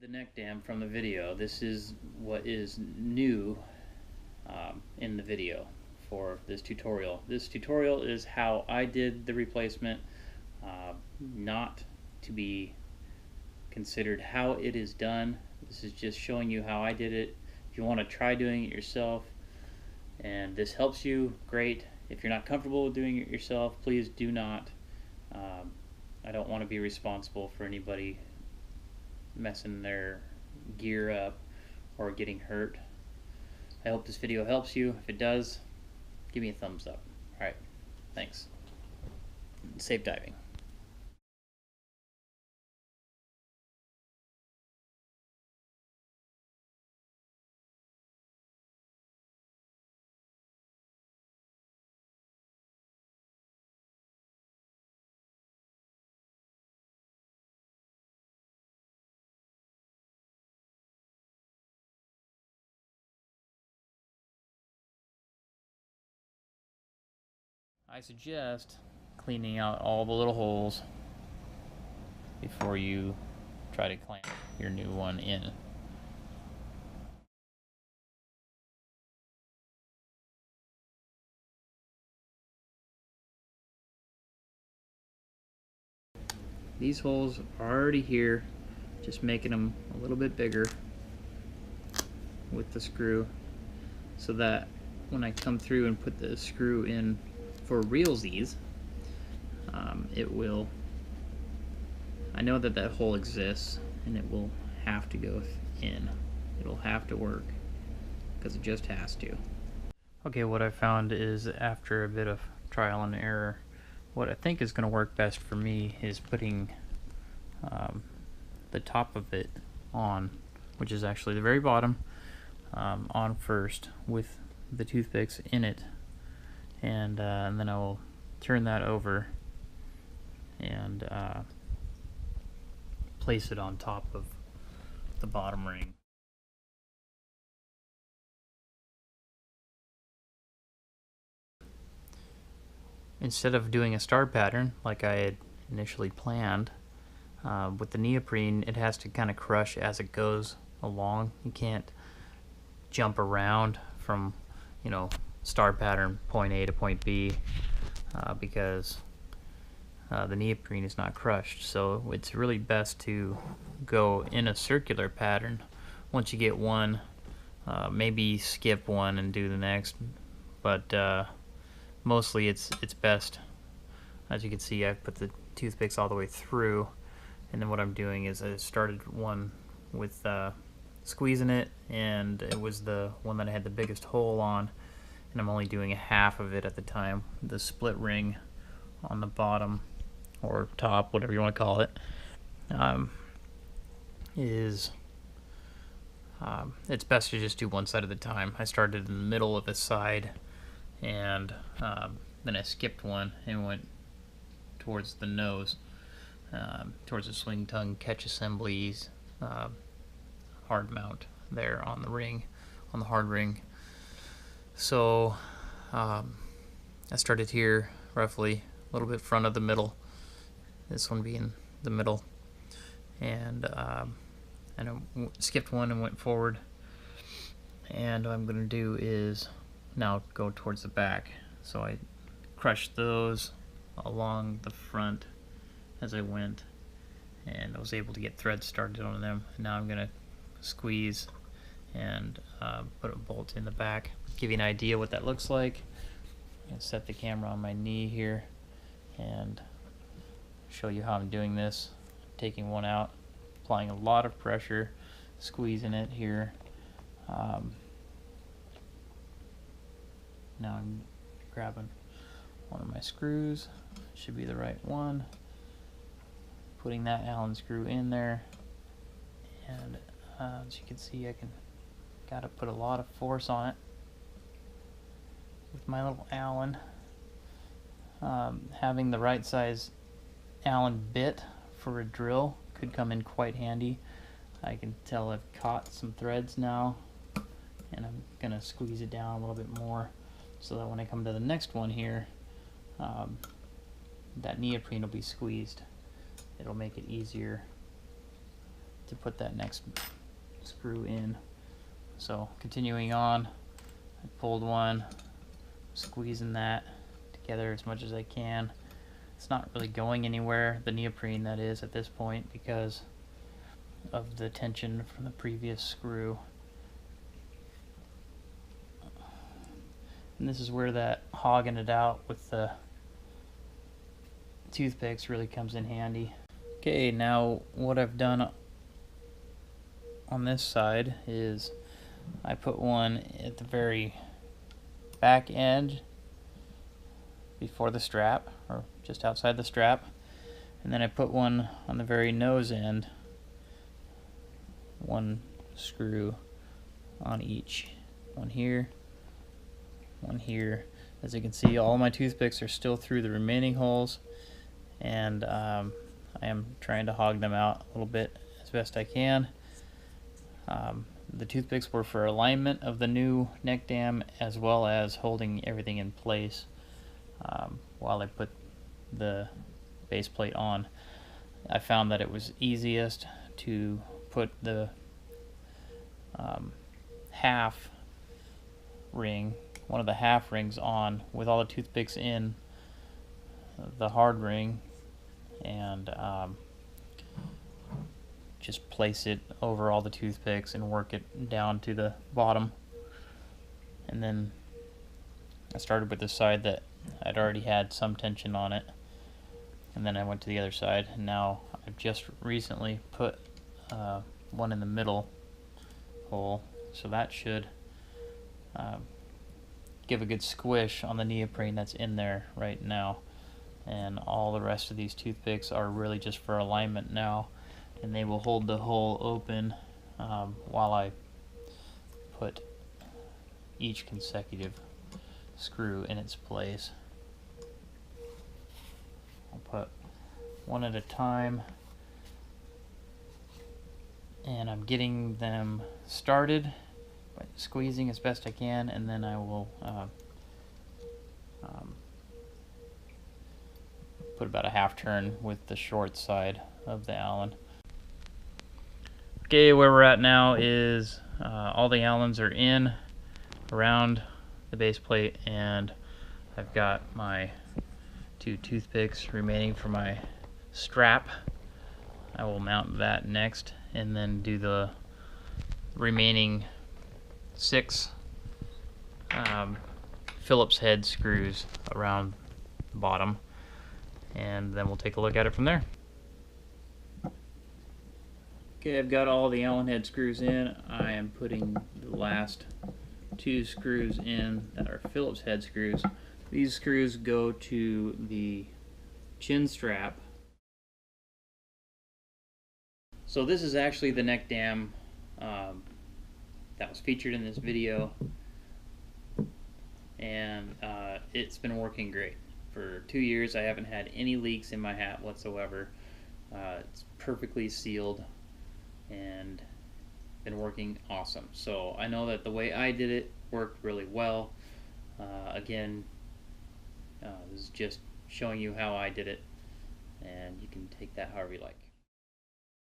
The neck dam from the video. This is what is new in the video for this tutorial. This tutorial is how I did the replacement, not to be considered how it is done. This is just showing you how I did it. If you want to try doing it yourself and this helps you, great. If you're not comfortable with doing it yourself, please do not. I don't want to be responsible for anybody messing their gear up or getting hurt. I hope this video helps you. If it does, give me a thumbs up. Alright, thanks. Safe diving. I suggest cleaning out all the little holes before you try to clamp your new one in. These holes are already here, just making them a little bit bigger with the screw so that when I come through and put the screw in for realsies, it will, I know that that hole exists and it will have to go in. It'll have to work because it just has to. Okay, what I found is after a bit of trial and error, what I think is going to work best for me is putting the top of it on, which is actually the very bottom, on first with the toothpicks in it, and then I will turn that over and place it on top of the bottom ring. Instead of doing a star pattern like I had initially planned, with the neoprene it has to kind of crush as it goes along. You can't jump around from, you know, star pattern point A to point B because the neoprene is not crushed. So it's really best to go in a circular pattern. Once you get one, maybe skip one and do the next, but mostly it's best. As you can see, I've put the toothpicks all the way through, and then what I'm doing is I started one with squeezing it, and it was the one that I had the biggest hole on, and I'm only doing a half of it at the time. The split ring on the bottom or top, whatever you want to call it, it's best to just do one side at a time. I started in the middle of the side, and then I skipped one and went towards the nose, towards the swing tongue catch assemblies, hard mount there on the ring, on the hard ring. So I started here roughly a little bit front of the middle, this one being the middle, and I skipped one and went forward, and what I'm going to do is now go towards the back. So I crushed those along the front as I went, and I was able to get threads started on them. Now I'm going to squeeze and put a bolt in the back. Give you an idea what that looks like. I'm going to set the camera on my knee here and show you how I'm doing this. Taking one out, applying a lot of pressure, squeezing it here. Now I'm grabbing one of my screws, should be the right one, putting that Allen screw in there, and as you can see, I gotta put a lot of force on it with my little Allen. Having the right size Allen bit for a drill could come in quite handy. I can tell I've caught some threads now, and I'm gonna squeeze it down a little bit more so that when I come to the next one here, that neoprene will be squeezed. It'll make it easier to put that next screw in. So continuing on, I pulled one, squeezing that together as much as I can. It's not really going anywhere, the neoprene that is, at this point, because of the tension from the previous screw. And this is where that hogging it out with the toothpicks really comes in handy. Okay, now what I've done on this side is I put one at the very back end before the strap, or just outside the strap, and then I put one on the very nose end, one screw on each, one here, one here. As you can see, all my toothpicks are still through the remaining holes, and I am trying to hog them out a little bit as best I can. The toothpicks were for alignment of the new neck dam, as well as holding everything in place while I put the base plate on. I found that it was easiest to put the half ring, one of the half rings, on with all the toothpicks in the hard ring, and just place it over all the toothpicks and work it down to the bottom. And then I started with the side that I'd already had some tension on it, and then I went to the other side, and now I've just recently put one in the middle hole, so that should give a good squish on the neoprene that's in there right now. And all the rest of these toothpicks are really just for alignment now, and they will hold the hole open while I put each consecutive screw in its place. I'll put one at a time, and I'm getting them started by squeezing as best I can, and then I will put about a half turn with the short side of the Allen. Okay, where we're at now is all the Allens are in around the base plate, and I've got my 2 toothpicks remaining for my strap. I will mount that next, and then do the remaining 6 Phillips head screws around the bottom, and then we'll take a look at it from there. Okay, I've got all the Allen head screws in. I am putting the last 2 screws in that are Phillips head screws. These screws go to the chin strap. So this is actually the neck dam that was featured in this video, and it's been working great. For 2 years I haven't had any leaks in my hat whatsoever. It's perfectly sealed and been working awesome. So I know that the way I did it worked really well. Again, this is just showing you how I did it, and you can take that however you like.